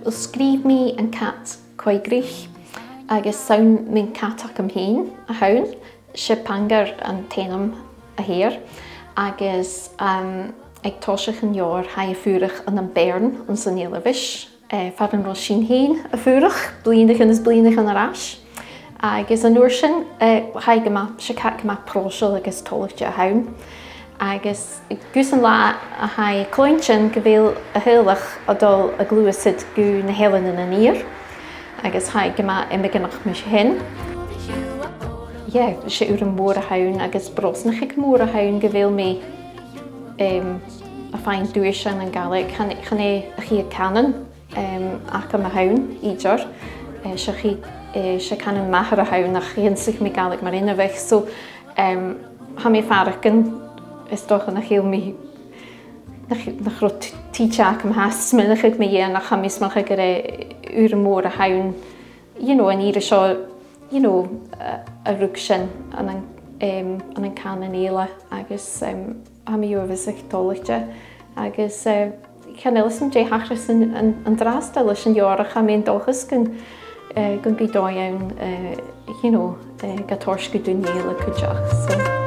scríb mi An Cat Coigreach agus sawn min catach am hín a hawn, se pangar an ténam a héir, agus ag tosach an jaar ha fúrach an Béarn an san Éilehis, Fheàrr an sin hín a fúrach, blionach an arás. Agus an uair sin se cat gomach próisiil agus tolachte a hawn. Agus gus an lá a ha Chloinn sin go bhfuil a héalach a dul a glúasid go na héilean in an ír. Agus ha gomach imimeganach me hin. Se uair an mór a hawn agus brosnach ag mór a hawn go bhfuil mé a fáin Duaisean an Gaelic chan é a chi a canan ach am a hawn ídear. Se canan mahar a hawn ach hinsig mé Gaelic mar ina bheith. So ha mé farachan is doch an a chéil mé nach rot títeach am has minach ag mé dhéanach ha mé smach ag uair an mór a hawn an íre seo a rúg sin an an canan éile agus ha mé uamhas ag tolachte agus Chanelas dé hachras an drástal leis an dearach ha mé dulchas gon Duaisean gatórs go dúnéile chuideach.